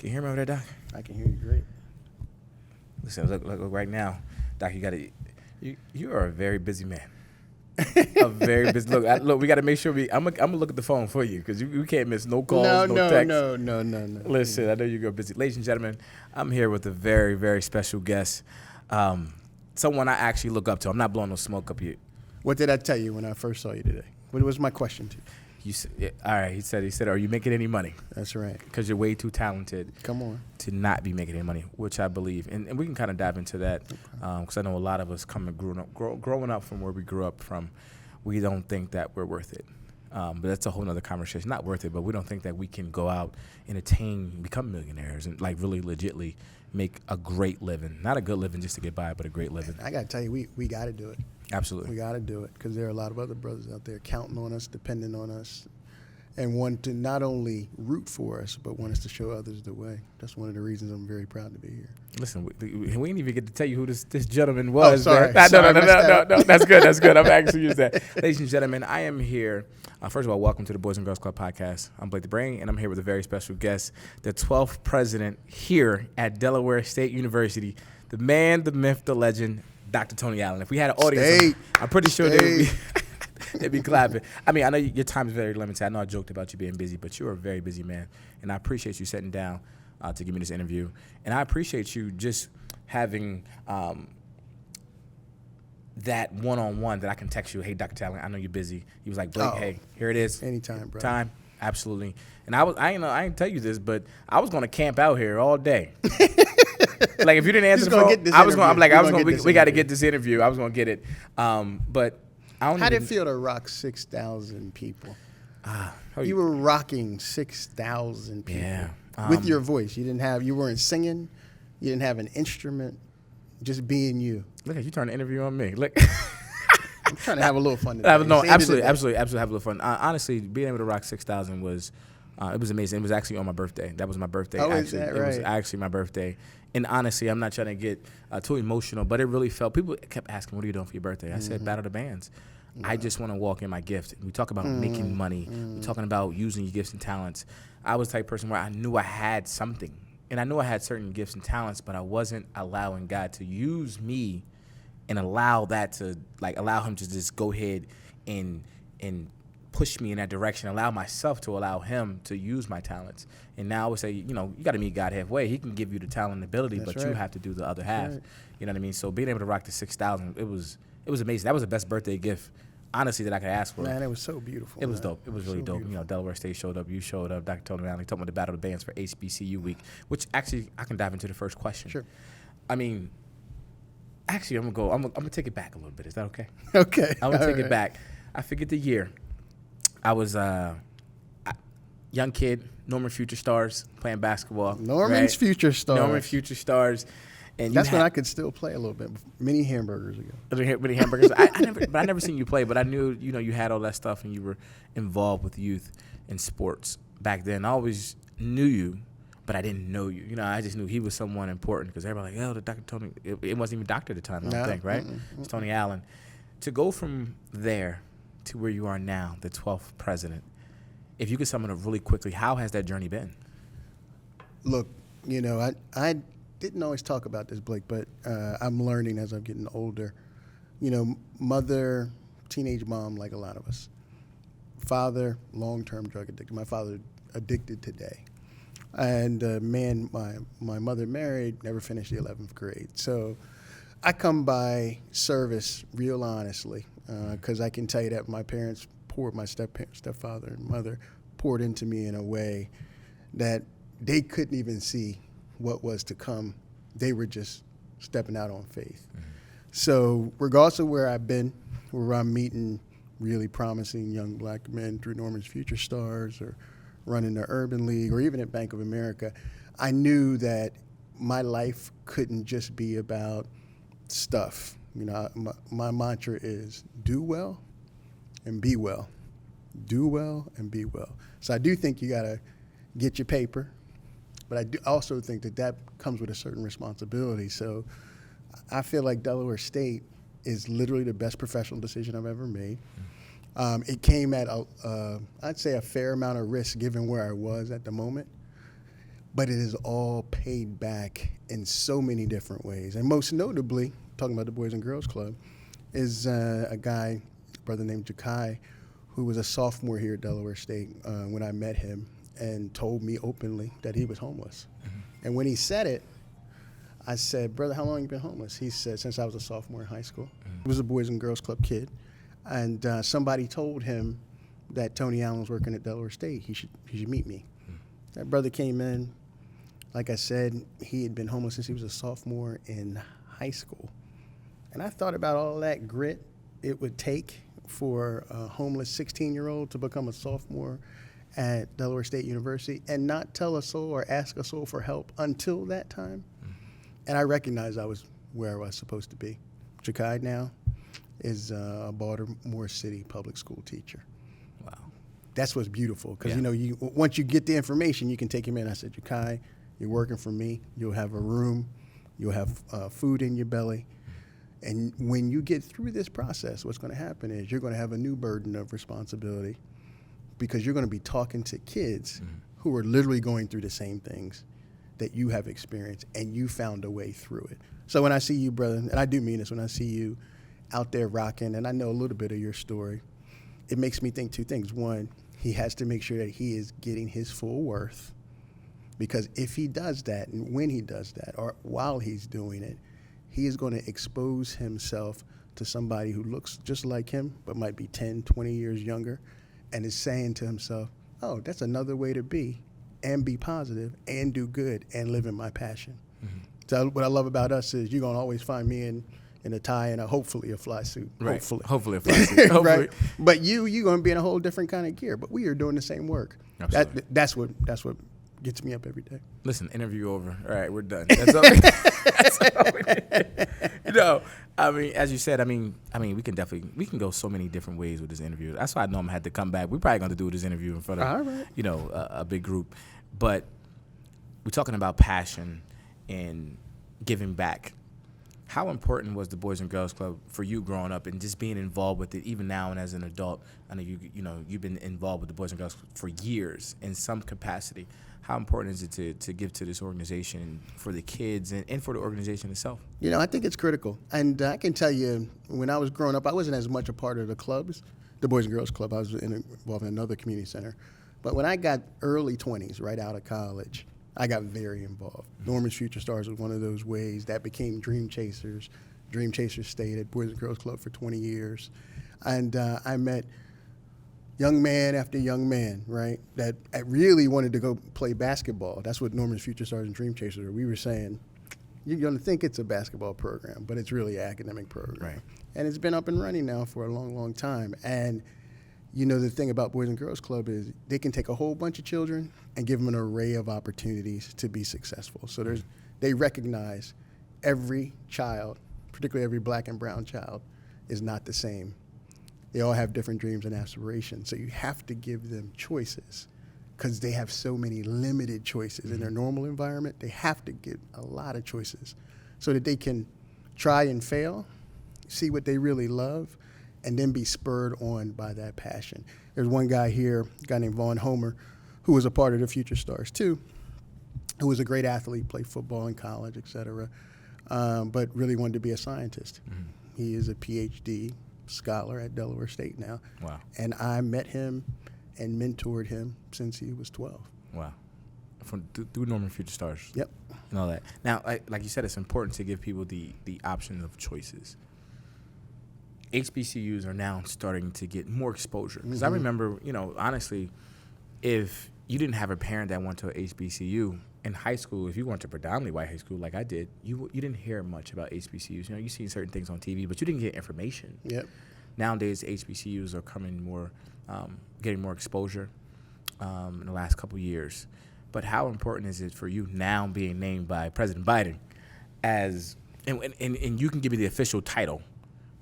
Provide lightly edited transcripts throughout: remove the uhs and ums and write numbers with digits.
Can you hear me over there, Doc? I can hear you great. Listen, look right now, Doc. You are a very busy man. A very busy. Look. We got to make sure I'm gonna look at the phone for you because we can't miss no calls, no texts. No. Listen, I know you go busy, ladies and gentlemen. I'm here with a very, very special guest. Someone I actually look up to. I'm not blowing no smoke up here. What did I tell you when I first saw you today? What was my question to you? You said, all right. He said, are you making any money? That's right. Because you're way too talented. Come on. To not be making any money, which I believe, and we can kind of dive into that because I know a lot of us growing up from where we grew up from, we don't think that we're worth it. But that's a whole nother conversation. Not worth it, but we don't think that we can go out and become millionaires, and like really legitly make a great living. Not a good living just to get by, but a great living. I got to tell you, we got to do it. Absolutely. We got to do it because there are a lot of other brothers out there counting on us, depending on us, and want to not only root for us, but want us to show others the way. That's one of the reasons I'm very proud to be here. Listen, we didn't even get to tell you who this gentleman was. Oh, sorry. No. That's good. I'm actually used that. Ladies and gentlemen, I am here. First of all, welcome to the Boys and Girls Club podcast. I'm Blake the Brain, and I'm here with a very special guest, the 12th president here at Delaware State University, the man, the myth, the legend, Dr. Tony Allen. If we had an audience, I'm pretty sure they'd be clapping. I mean, I know your time is very limited. I know I joked about you being busy, but you're a very busy man, and I appreciate you sitting down to give me this interview. And I appreciate you just having that one-on-one that I can text you, hey, Dr. Talent, I know you're busy. He was like, Blake, hey, here it is. Anytime, bro. Time, absolutely. And I ain't tell you this, but I was going to camp out here all day. Like, if you didn't answer the phone, we got to get this interview. I was going to get it. But how did it feel to rock 6,000 people? You were rocking 6,000 people. Yeah. With your voice. You weren't singing. You didn't have an instrument. Just being you. Look at you trying to interview on me. Look. I'm trying to have a little fun today. No, absolutely have a little fun. Honestly, being able to rock 6,000 was it was amazing. It was actually on my birthday. That was my birthday. Oh, actually. Is that right? It was actually my birthday. And honestly, I'm not trying to get too emotional, but it really felt, people kept asking, what are you doing for your birthday? I said, Battle the Bands. Yeah. I just want to walk in my gift. We talk about making money. We're talking about using your gifts and talents. I was the type of person where I knew I had something. And I knew I had certain gifts and talents, but I wasn't allowing God to use me and allow him to just go ahead and push me in that direction, allow myself to allow him to use my talents. And now I would say, you got to meet God halfway. He can give you the talent and ability, but you have to do the other half. Right. You know what I mean? So being able to rock the 6,000, it was amazing. That was the best birthday gift, honestly, that I could ask for. Man, it was so beautiful. It was dope. It was really dope. Beautiful. Delaware State showed up. You showed up. Dr. Tony Allen talking about the Battle of the Bands for HBCU week, which actually I can dive into the first question. Sure. I mean, actually, I'm gonna take it back a little bit. Is that okay? Okay. I'm gonna take it back. I forget the year. I was young kid, Norman Future Stars, playing basketball. Norman's Future Stars. Norman Future Stars. And that's when I could still play a little bit. Many hamburgers ago. Many hamburgers. I never seen you play, but I knew you had all that stuff and you were involved with youth and sports back then. I always knew you, but I didn't know you. I just knew he was someone important because everybody the Dr. Tony. It wasn't even doctor at the time, I don't think, right? It's Tony Allen. To go from there to where you are now, the 12th president, if you could sum it up really quickly, how has that journey been? Look, I didn't always talk about this, Blake, but I'm learning as I'm getting older. Mother, teenage mom, like a lot of us. Father, long-term drug addicted. My father addicted today. And man, my mother married, never finished the 11th grade. So I come by service real honestly, because I can tell you that my parents poured, my stepfather and mother poured into me in a way that they couldn't even see what was to come. They were just stepping out on faith. Mm-hmm. So regardless of where I've been, where I'm meeting really promising young black men through Norman's Future Stars or running the Urban League or even at Bank of America, I knew that my life couldn't just be about stuff. My mantra is do well and be well. Do well and be well. So I do think you got to get your paper, but I do also think that comes with a certain responsibility. So I feel like Delaware State is literally the best professional decision I've ever made. It came at, I'd say, a fair amount of risk given where I was at the moment. but it is all paid back in so many different ways. And most notably, talking about the Boys and Girls Club, is a guy, a brother named Jakai, who was a sophomore here at Delaware State when I met him, and told me openly that he was homeless. Mm-hmm. And when he said it, I said, brother, how long have you been homeless? He said, since I was a sophomore in high school. Mm-hmm. He was a Boys and Girls Club kid. And somebody told him that Tony Allen was working at Delaware State. He should meet me. Mm-hmm. That brother came in. Like I said, he had been homeless since he was a sophomore in high school. And I thought about all that grit it would take for a homeless 16-year-old to become a sophomore at Delaware State University and not tell a soul or ask a soul for help until that time. Mm-hmm. And I recognized I was where I was supposed to be. Jakai now is a Baltimore City public school teacher. Wow. That's what's beautiful, because once you get the information, you can take him in. I said, Jakai, you're working for me. You'll have a room. You'll have food in your belly. And when you get through this process, what's going to happen is you're going to have a new burden of responsibility, because you're going to be talking to kids who are literally going through the same things that you have experienced, and you found a way through it. So when I see you, brother, and I do mean this, when I see you out there rocking, and I know a little bit of your story, it makes me think two things. One, he has to make sure that he is getting his full worth, because if he does that, and when he does that, or while he's doing it, he is going to expose himself to somebody who looks just like him, but might be 10, 20 years younger, and is saying to himself, oh, that's another way to be, and be positive, and do good, and live in my passion. Mm-hmm. So what I love about us is you're going to always find me in a tie and hopefully a fly suit. Right. Hopefully a fly suit. Hopefully. Right. But you're going to be in a whole different kind of gear. But we are doing the same work. Absolutely. That's what gets me up every day. Listen, interview over. All right, we're done. That's all. That's all we need. You know, I mean, as you said, I mean, we can go so many different ways with this interview. That's why I know I'm had to come back. We're probably going to do this interview in front of, a big group. But we're talking about passion and giving back. How important was the Boys and Girls Club for you growing up and just being involved with it, even now and as an adult? I know you've been involved with the Boys and Girls Club for years in some capacity. How important is it to give to this organization for the kids and for the organization itself? I think it's critical. And I can tell you, when I was growing up, I wasn't as much a part of the clubs, the Boys and Girls Club. I was involved in another community center. But when I got early 20s, right out of college, I got very involved. Norman's Future Stars was one of those ways that became Dream Chasers. Dream Chasers stayed at Boys and Girls Club for 20 years. And I met young man after young man, right, that really wanted to go play basketball. That's what Norman's Future Stars and Dream Chasers are. We were saying, you're going to think it's a basketball program, but it's really an academic program. Right. And it's been up and running now for a long, long time. And the thing about Boys and Girls Club is they can take a whole bunch of children and give them an array of opportunities to be successful. So they recognize every child, particularly every black and brown child, is not the same. They all have different dreams and aspirations. So you have to give them choices, because they have so many limited choices in their normal environment. They have to get a lot of choices so that they can try and fail, see what they really love, and then be spurred on by that passion. There's one guy here, a guy named Vaughn Homer, who was a part of the Future Stars too, who was a great athlete, played football in college, et cetera, but really wanted to be a scientist. Mm-hmm. He is a PhD scholar at Delaware State now. Wow. And I met him and mentored him since he was 12. Wow. Through Norman Future Stars. Yep. And all that. Now, like you said, it's important to give people the option of choices. HBCUs are now starting to get more exposure. Because I remember, honestly, if you didn't have a parent that went to a HBCU in high school, if you went to predominantly white high school like I did, you didn't hear much about HBCUs. You see certain things on TV, but you didn't get information. Yep. Nowadays, HBCUs are coming more, getting more exposure in the last couple years. But how important is it for you now being named by President Biden as, and you can give me the official title,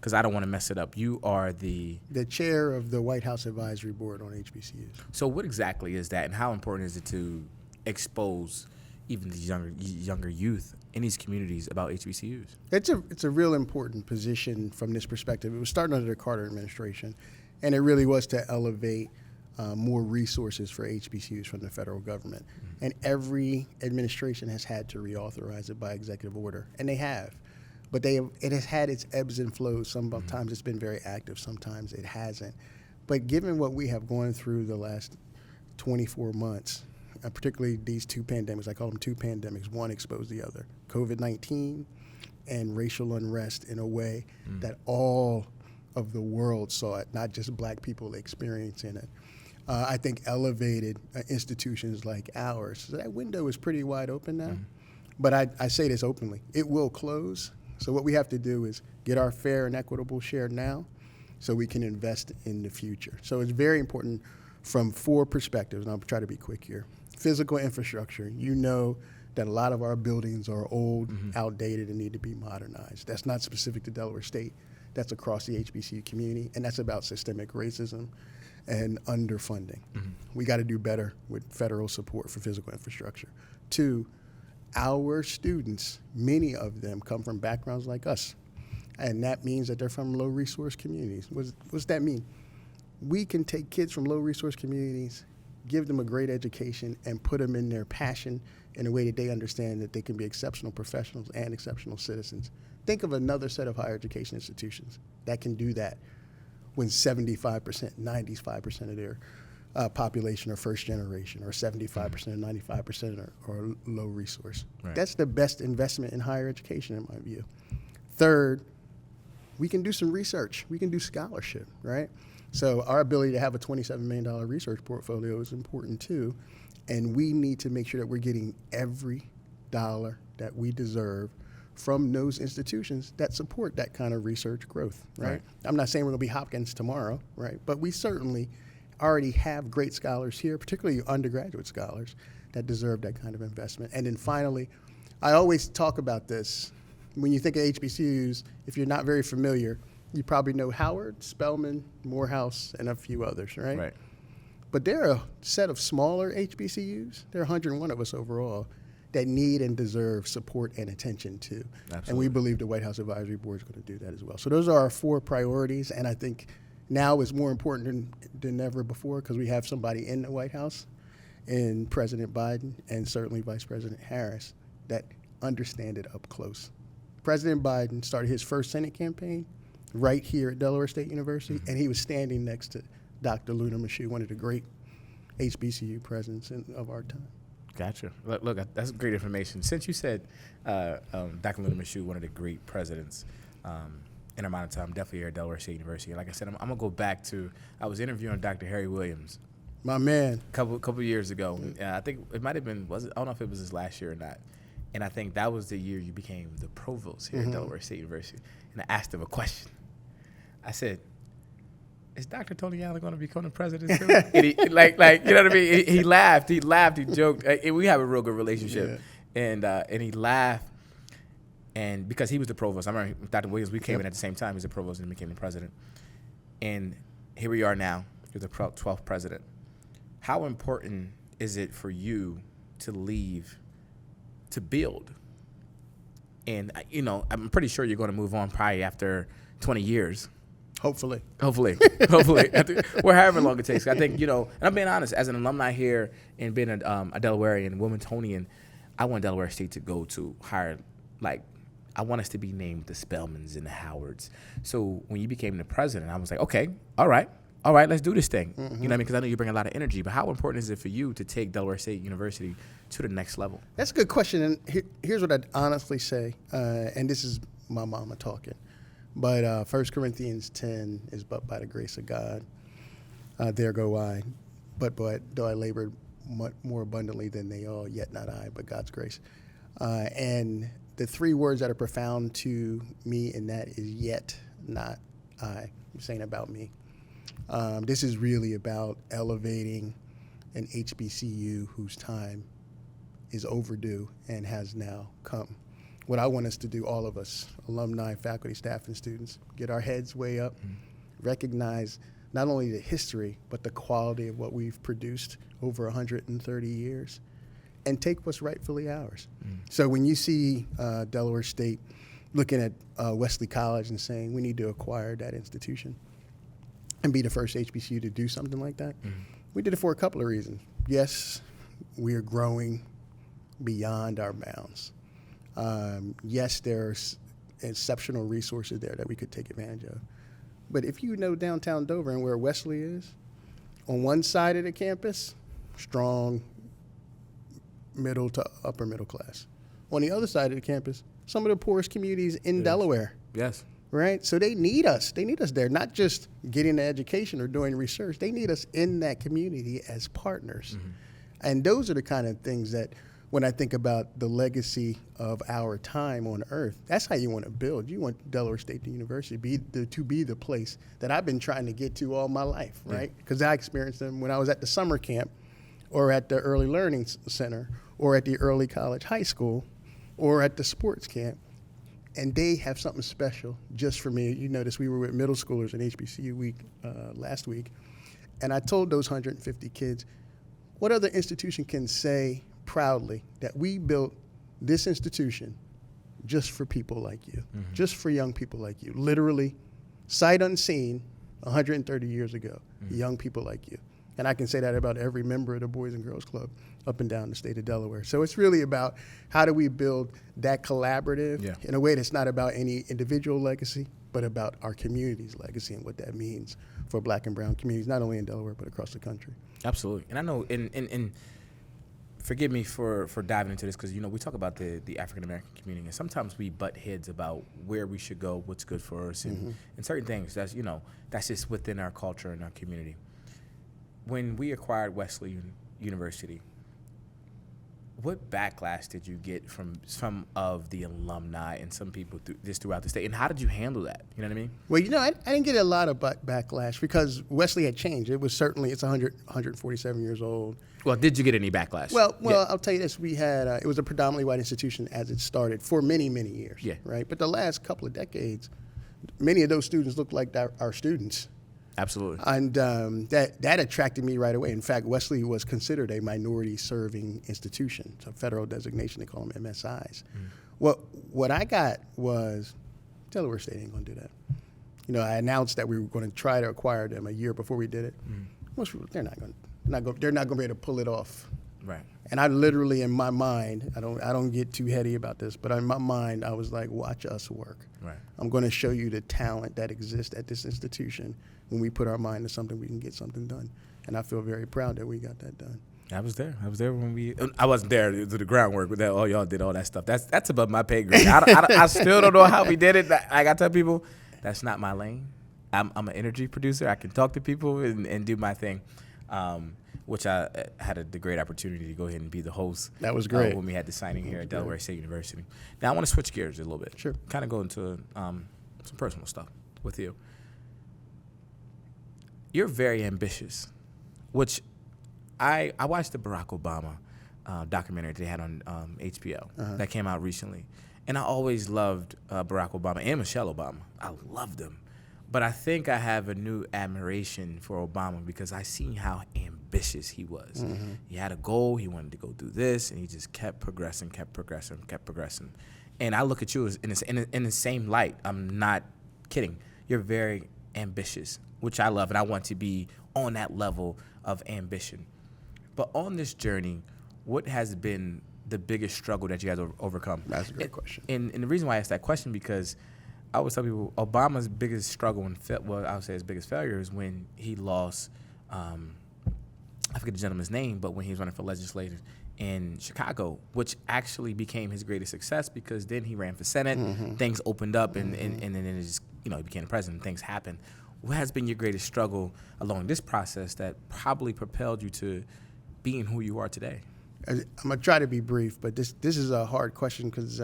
because I don't want to mess it up. You are the chair of the White House Advisory Board on HBCUs. So what exactly is that, and how important is it to expose even these younger youth in these communities about HBCUs? It's a real important position from this perspective. It was started under the Carter administration, and it really was to elevate more resources for HBCUs from the federal government. And every administration has had to reauthorize it by executive order, and they have. But it has had its ebbs and flows. Sometimes it's been very active, sometimes it hasn't. But given what we have gone through the last 24 months, particularly these two pandemics, I call them two pandemics, one exposed the other, COVID-19 and racial unrest in a way that all of the world saw it, not just black people experiencing it. I think elevated institutions like ours. So that window is pretty wide open now. But I say this openly, it will close. So what we have to do is get our fair and equitable share now so we can invest in the future. So it's very important from 4 perspectives, and I'll try to be quick here. Physical infrastructure, you know that a lot of our buildings are old, outdated, and need to be modernized. That's not specific to Delaware State. That's across the HBCU community, and that's about systemic racism and underfunding. We got to do better with federal support for physical infrastructure. 2, our students, many of them come from backgrounds like us, and that means that they're from low-resource communities. What's that mean? We can take kids from low-resource communities, give them a great education, and put them in their passion in a way that they understand that they can be exceptional professionals and exceptional citizens. Think of another set of higher education institutions that can do that when 75%, 95% of their population are first generation, or 75% or 95% are low resource. Right. That's the best investment in higher education, in my view. 3rd, we can do some research. We can do scholarship, right? So our ability to have a $27 million research portfolio is important too, and we need to make sure that we're getting every dollar that we deserve from those institutions that support that kind of research growth, right? I'm not saying we're going to be Hopkins tomorrow, right? But we certainly already have great scholars here, particularly undergraduate scholars, that deserve that kind of investment. And then finally, I always talk about this. When you think of HBCUs, if you're not very familiar, you probably know Howard, Spelman, Morehouse, and a few others, right? Right. But there are a set of smaller HBCUs, there are 101 of us overall, that need and deserve support and attention too. Absolutely. And we believe the White House Advisory Board is going to do that as well. So those are our 4 priorities, and I think now is more important than ever before because we have somebody in the White House, and President Biden, and certainly Vice President Harris, that understand it up close. President Biden started his first Senate campaign right here at Delaware State University, and he was standing next to Dr. Luna Michoud, one of the great HBCU presidents of our time. Gotcha. Look, that's great information. Since you said Dr. Luna Michoud, one of the great presidents in our amount of time, definitely here at Delaware State University. Like I said, I'm going to go back to, I was interviewing Dr. Harry Williams. My man. Couple years ago. I think it might have been, I don't know if it was his last year or not. And I think that was the year you became the provost here at Delaware State University. And I asked him a question. I said, is Dr. Tony Allen going to become the president too? And he, like, you know what I mean? He laughed, he joked. We have a real good relationship. Yeah. And he laughed. And because he was the provost, I remember Dr. Williams, we came in at the same time. He was the provost and became the president. And here we are now. You're the 12th president. How important is it for you to leave to build? And, I'm pretty sure you're going to move on probably after 20 years. Hopefully. Or however long it takes. I think, and I'm being honest, as an alumni here and being a Delawarean, Wilmingtonian, I want Delaware State to go to higher, I want us to be named the Spelmans and the Howards. So when you became the president, I was like, okay, all right, let's do this thing. You know what I mean? Because I know you bring a lot of energy. But how important is it for you to take Delaware State University to the next level? That's a good question. And here's what I'd honestly say, and this is my mama talking. But 1 Corinthians 10 is, but by the grace of God, there go I. But though I labored more abundantly than they all, yet not I, but God's grace. And the 3 words that are profound to me in that is yet not I. I'm saying about me. This is really about elevating an HBCU whose time is overdue and has now come. What I want us to do, all of us, alumni, faculty, staff, and students, get our heads way up, recognize not only the history, but the quality of what we've produced over 130 years, and take what's rightfully ours. So when you see Delaware State looking at Wesley College and saying we need to acquire that institution and be the first HBCU to do something like that, We did it for a couple of reasons. Yes, we are growing beyond our bounds. Yes, there's exceptional resources there that we could take advantage of. But if you know downtown Dover and where Wesley is, on one side of the campus, strong middle to upper middle class. On the other side of the campus, some of the poorest communities in Delaware. Yes. Right? So they need us. They need us there, not just getting the education or doing research. They need us in that community as partners. Mm-hmm. And those are the kind of things that, when I think about the legacy of our time on Earth, that's how you want to build. You want Delaware State University to be the place that I've been trying to get to all my life, right? Because I experienced them when I was at the summer camp or at the early learning center or at the early college high school or at the sports camp. And they have something special just for me. You notice we were with middle schoolers in HBCU week last week. And I told those 150 kids, what other institution can say proudly that we built this institution just for people like you, just for young people like you, literally sight unseen 130 years ago, young people like you. And I can say that about every member of the Boys and Girls Club up and down the state of Delaware. So it's really about how do we build that collaborative in a way that's not about any individual legacy, but about our community's legacy and what that means for Black and brown communities, not only in Delaware, but across the country. Absolutely. And I know in forgive me for diving into this because, we talk about the African-American community, and sometimes we butt heads about where we should go, what's good for us, and certain things that's just within our culture and our community. When we acquired Wesley University, what backlash did you get from some of the alumni and some people throughout the state, and how did you handle that? You know what I mean? Well, I didn't get a lot of backlash because Wesley had changed. It was it's 147 years old. Well, did you get any backlash? Well, I'll tell you this. We had, it was a predominantly white institution as it started for many, many years. Yeah. Right? But the last couple of decades, many of those students looked like our students. Absolutely. And that attracted me right away. In fact, Wesley was considered a minority-serving institution. It's a federal designation. They call them MSIs. What I got was Delaware State ain't going to do that. I announced that we were going to try to acquire them a year before we did it. Most people, they're not going to be able to pull it off. Right. And I literally, in my mind, I don't get too heady about this, but in my mind, I was like, watch us work. Right. I'm going to show you the talent that exists at this institution. When we put our mind to something, we can get something done. And I feel very proud that we got that done. I was there when I wasn't there to do the groundwork with that. Oh, y'all did all that stuff. That's above my pay grade. I still don't know how we did it. I got to tell people, that's not my lane. I'm an energy producer. I can talk to people and do my thing. Which I had the great opportunity to go ahead and be the host. That was great. When we had the signing here at Delaware State University. Now, I want to switch gears a little bit. Sure. Kind of go into some personal stuff with you. You're very ambitious, which I watched the Barack Obama documentary they had on HBO that came out recently. And I always loved Barack Obama and Michelle Obama. I loved them. But I think I have a new admiration for Obama because I seen how ambitious he was. He had a goal. He wanted to go do this, and he just kept progressing. And I look at you as in the same light. I'm not kidding. You're very ambitious, which I love, and I want to be on that level of ambition. But on this journey, what has been the biggest struggle that you guys have overcome? That's a great question. And the reason why I asked that question because I always tell people Obama's biggest struggle and I would say his biggest failure is when he lost. I forget the gentleman's name, but when he was running for legislator in Chicago, which actually became his greatest success because then he ran for Senate, things opened up, and then it just he became the president. Things happened. What has been your greatest struggle along this process that probably propelled you to being who you are today? I'm gonna try to be brief, but this is a hard question because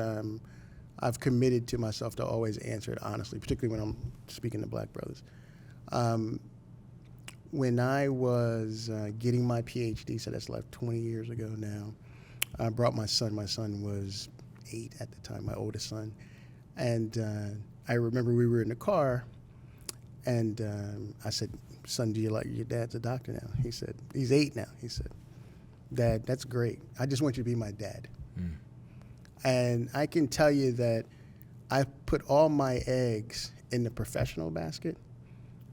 I've committed to myself to always answer it honestly, particularly when I'm speaking to Black brothers. When I was getting my PhD, so that's like 20 years ago now, I brought my son. My son was 8 at the time, my oldest son. And I remember we were in the car, and I said, son, do you like your dad's a doctor now? He said, he's 8 now. He said, Dad, that's great. I just want you to be my dad. And I can tell you that I put all my eggs in the professional basket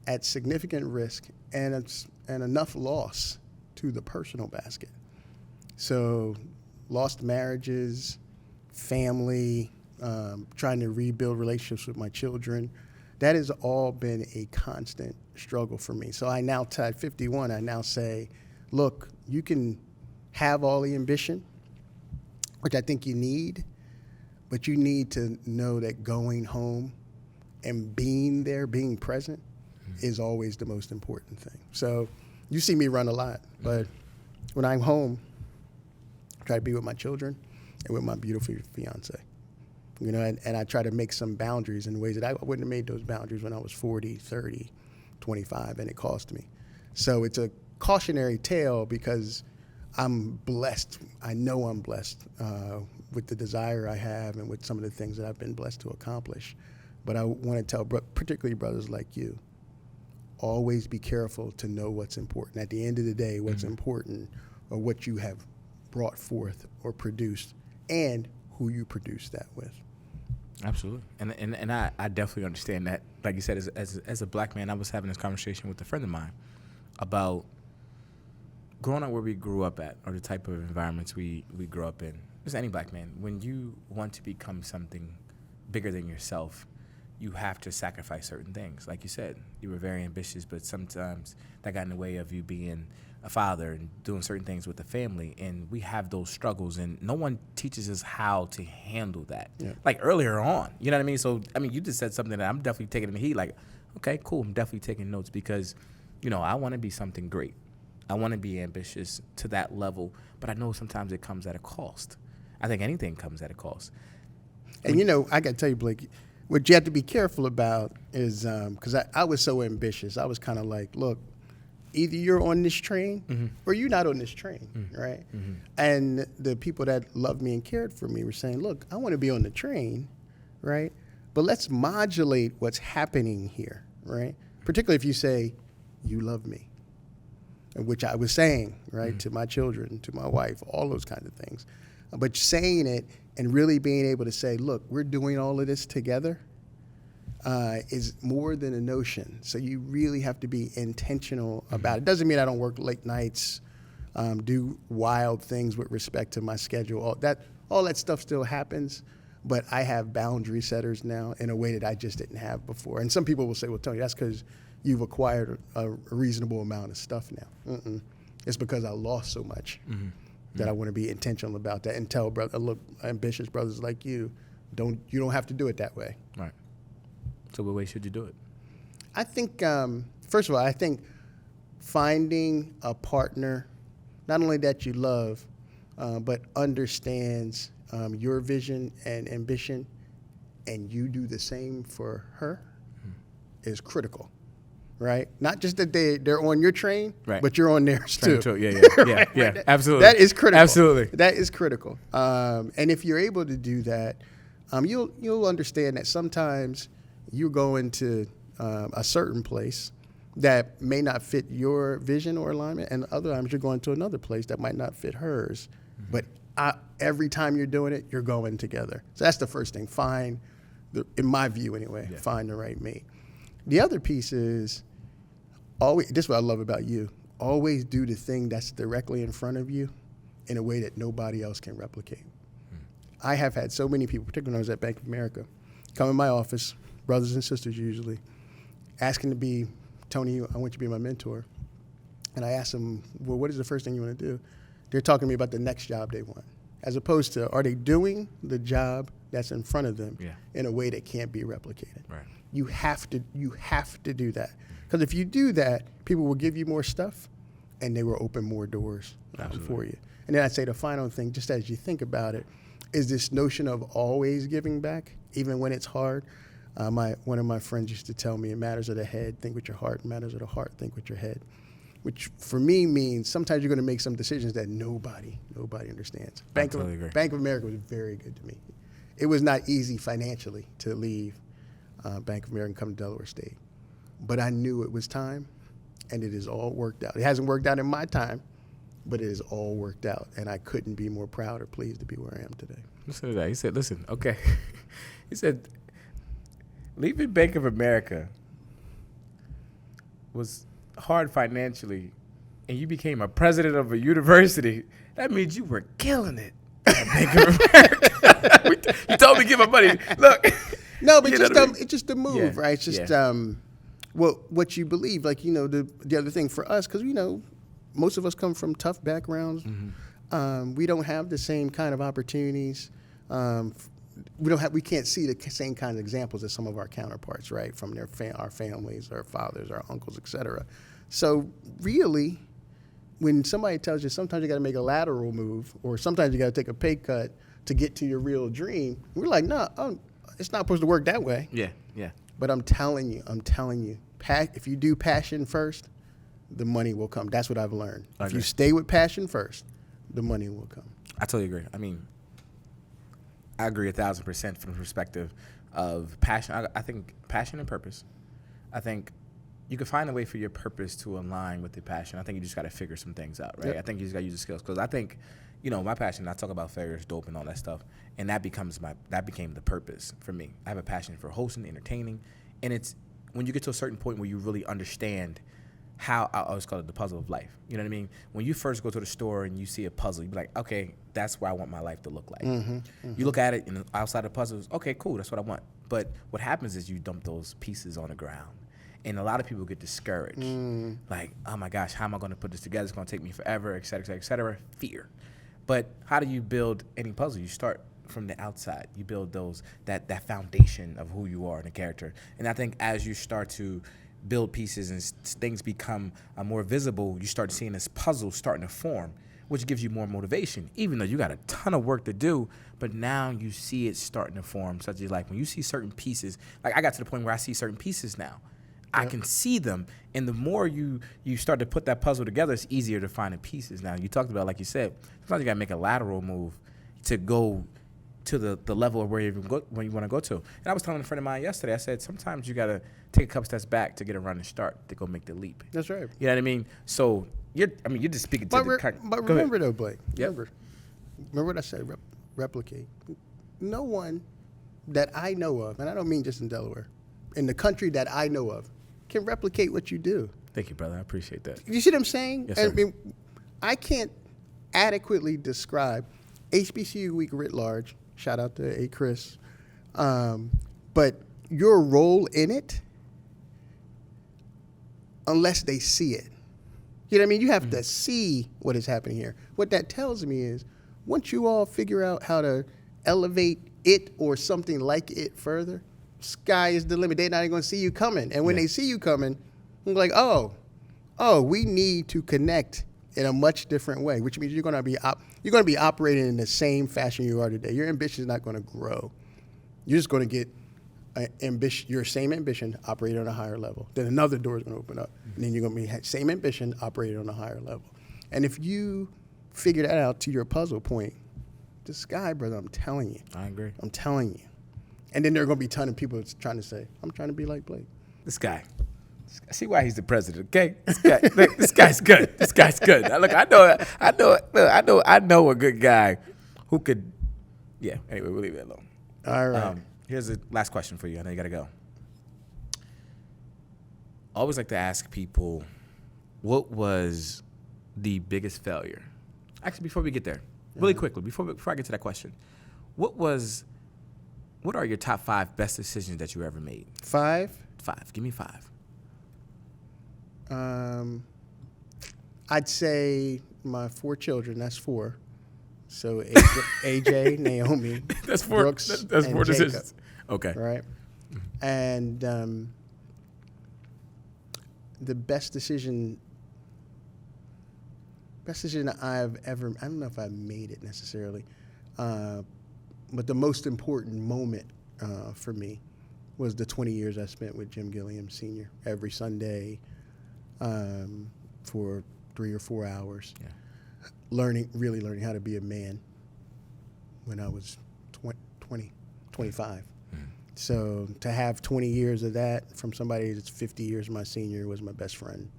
at significant risk and enough loss to the personal basket. So lost marriages, family, trying to rebuild relationships with my children. That has all been a constant struggle for me. So I now, at 51, I now say, look, you can have all the ambition, which I think you need, but you need to know that going home and being there, being present, is always the most important thing. So you see me run a lot, but when I'm home, I try to be with my children and with my beautiful fiance. You know, and I try to make some boundaries in ways that I wouldn't have made those boundaries when I was 40, 30, 25, and it cost me. So it's a cautionary tale because I'm blessed. I know I'm blessed with the desire I have and with some of the things that I've been blessed to accomplish. But I want to tell particularly brothers like you, always be careful to know what's important. At the end of the day, what's important or what you have brought forth or produced and who you produce that with. Absolutely. And I definitely understand that. Like you said, as a black man, I was having this conversation with a friend of mine about growing up where we grew up at, or the type of environments we grew up in. Just any black man, when you want to become something bigger than yourself, you have to sacrifice certain things. Like you said, you were very ambitious, but sometimes that got in the way of you being a father and doing certain things with the family. And we have those struggles, and no one teaches us how to handle that. Yeah. Like earlier on, you know what I mean? So, I mean, you just said something that I'm definitely taking in the heat. Like, okay, cool. I'm definitely taking notes because, you know, I want to be something great. I want to be ambitious to that level, but I know sometimes it comes at a cost. I think anything comes at a cost. And, you know, I got to tell you, Blake, what you have to be careful about is, because I was so ambitious, I was kind of like, look, either you're on this train or you're not on this train, right? And the people that loved me and cared for me were saying, look, I want to be on the train, right? But let's modulate what's happening here, right? Particularly if you say, you love me, which I was saying, right, to my children, to my wife, all those kinds of things. But saying it and really being able to say, look, we're doing all of this together is more than a notion. So you really have to be intentional about it. Doesn't mean I don't work late nights, do wild things with respect to my schedule. All that stuff still happens, but I have boundary setters now in a way that I just didn't have before. And some people will say, well, Tony, that's because you've acquired a reasonable amount of stuff now. It's because I lost so much that I want to be intentional about that and tell look, ambitious brothers like you don't have to do it that way. Right. So what way should you do it? I think, first of all, I think finding a partner, not only that you love, but understands your vision and ambition, and you do the same for her, is critical. Right? Not just that they're on your train, right, but you're on theirs too. Yeah, right? Yeah, absolutely. That is critical. Absolutely. That is critical. And if you're able to do that, you'll understand that sometimes you go into a certain place that may not fit your vision or alignment, and other times you're going to another place that might not fit hers. But every time you're doing it, you're going together. So that's the first thing. In my view anyway, find the right mate. The other piece is this is what I love about you. Always do the thing that's directly in front of you in a way that nobody else can replicate. I have had so many people, particularly when I was at Bank of America, come in my office, brothers and sisters usually, asking to be, Tony, I want you to be my mentor. And I ask them, well, what is the first thing you want to do? They're talking to me about the next job they want, as opposed to, are they doing the job that's in front of them in a way that can't be replicated? Right. You have to do that. Because if you do that, people will give you more stuff, and they will open more doors for you. And then I'd say the final thing, just as you think about it, is this notion of always giving back, even when it's hard. One of my friends used to tell me, in matters of the head, think with your heart. In matters of the heart, think with your head. Which for me means sometimes you're going to make some decisions that nobody understands. Bank of America was very good to me. It was not easy financially to leave Bank of America and come to Delaware State. But I knew it was time, and it has all worked out. It hasn't worked out in my time, but it has all worked out, and I couldn't be more proud or pleased to be where I am today. Listen to that. He said, listen, okay. He said, leaving Bank of America was hard financially, and you became a president of a university, that means you were killing it. Bank of America. You told me to give my money. Look. No, but it's just a move, right? It's just what you believe. Like, the other thing for us, because, most of us come from tough backgrounds. Mm-hmm. We don't have the same kind of opportunities. We can't see the same kind of examples as some of our counterparts, right? From our families, our fathers, our uncles, et cetera. So really, when somebody tells you sometimes you got to make a lateral move, or sometimes you got to take a pay cut to get to your real dream, we're like, no, it's not supposed to work that way. Yeah. But I'm telling you, if you do passion first, the money will come. That's what I've learned. If you stay with passion first, the money will come. I totally agree. I mean, I agree 1,000% from the perspective of passion. I think passion and purpose. I think you can find a way for your purpose to align with the passion. I think you just got to figure some things out, right? Yep. I think you just got to use the skills, because I think, my passion, I talk about failure is dope and all that stuff, and that became the purpose for me. I have a passion for hosting, entertaining, and it's when you get to a certain point where you really understand how, I always call it the puzzle of life. You know what I mean? When you first go to the store and you see a puzzle, you be like, okay, that's where I want my life to look like. Mm-hmm, mm-hmm. You look at it, and outside the puzzles, okay, cool, that's what I want. But what happens is you dump those pieces on the ground. And a lot of people get discouraged. Like, oh my gosh, how am I going to put this together? It's going to take me forever, et cetera, et cetera, et cetera. Fear. But how do you build any puzzle? You start from the outside. You build that foundation of who you are and a character. And I think as you start to build pieces and things become more visible, you start seeing this puzzle starting to form, which gives you more motivation, even though you got a ton of work to do. But now you see it starting to form, such as like when you see certain pieces. Like I got to the point where I see certain pieces now. I can see them, and the more you start to put that puzzle together, it's easier to find the pieces. Now, you talked about, like you said, sometimes you got to make a lateral move to go to the level of where you want to go to. And I was telling a friend of mine yesterday, I said, sometimes you got to take a couple steps back to get a running start to go make the leap. That's right. You know what I mean? So, you're just speaking to the kind. But remember, though, Blake, yep. remember what I said, replicate. No one that I know of, and I don't mean just in Delaware, in the country that I know of, can replicate what you do. Thank you, brother. I appreciate that. You see what I'm saying? Yes, sir. I mean, I can't adequately describe HBCU Week writ large. Shout out to A. Chris. But your role in it, unless they see it. You know what I mean? You have to see what is happening here. What that tells me is once you all figure out how to elevate it or something like it further, sky is the limit. They're not even going to see you coming. And when they see you coming, they're like, oh, we need to connect in a much different way, which means you're going to be operating in the same fashion you are today. Your ambition is not going to grow. You're just going to get your same ambition operated on a higher level. Then another door is going to open up. And then you're going to be same ambition operated on a higher level. And if you figure that out to your puzzle point, the sky, brother, I'm telling you. I agree. I'm telling you. And then there are going to be a ton of people trying to say, I'm trying to be like Blake. This guy. I see why he's the president, okay? This guy's good. This guy's good. Look, I know a good guy who could, yeah. Anyway, we'll leave it alone. All right. Here's the last question for you. I know you got to go. I always like to ask people, what was the biggest failure? Actually, before we get there, really quickly, before I get to that question, what are your top 5 best decisions that you ever made? 5? 5. Give me 5. I'd say my 4 children. That's 4. So AJ, Naomi, that's 4. Brooks, that's 4 decisions. Jacob, okay. Right. And the best decision I've ever. I don't know if I made it necessarily, but the most important moment for me was the 20 years I spent with Jim Gilliam Sr. every Sunday for 3 or 4 hours. Yeah. Really learning how to be a man when I was 25. So to have 20 years of that from somebody that's 50 years my senior, was my best friend,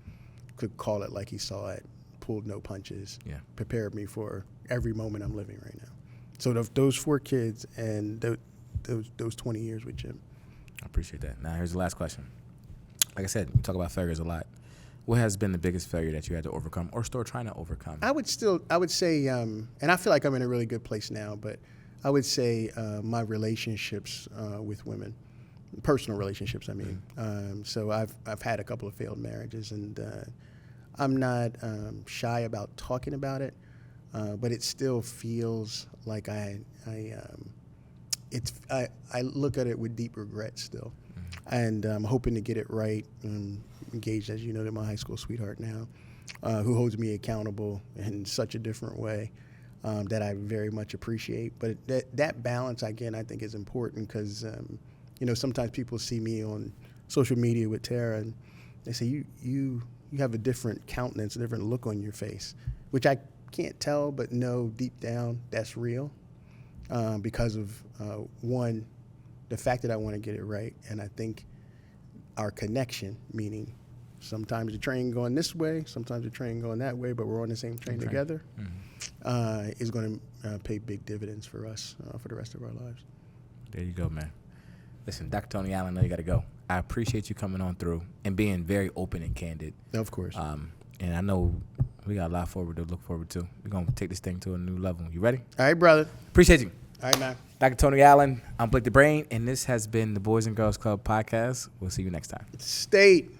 could call it like he saw it, pulled no punches, prepared me for every moment I'm living right now. So those 4 kids and those 20 years with Jim. I appreciate that. Now, here's the last question. Like I said, we talk about failures a lot. What has been the biggest failure that you had to overcome or still trying to overcome? I would say, and I feel like I'm in a really good place now, but I would say my relationships with women, personal relationships, I mean. So I've had a couple of failed marriages, and I'm not shy about talking about it, but it still feels like I look at it with deep regret still. And I'm hoping to get it right. I'm engaged, as you know, to my high school sweetheart now, who holds me accountable in such a different way that I very much appreciate. But that balance, again, I think is important because, sometimes people see me on social media with Tara and they say, you have a different countenance, a different look on your face, which I can't tell but know deep down that's real because of, one, the fact that I want to get it right, and I think our connection, meaning sometimes the train going this way, sometimes the train going that way, but we're on the same train together, is going to pay big dividends for us for the rest of our lives. There you go, man. Listen, Dr. Tony Allen, I know you got to go. I appreciate you coming on through and being very open and candid. Of course. And I know we got a lot forward to look forward to. We're going to take this thing to a new level. You ready? All right, brother. Appreciate you. All right, man. Dr. Tony Allen, I'm Blake the Brain, and this has been the Boys and Girls Club podcast. We'll see you next time. State.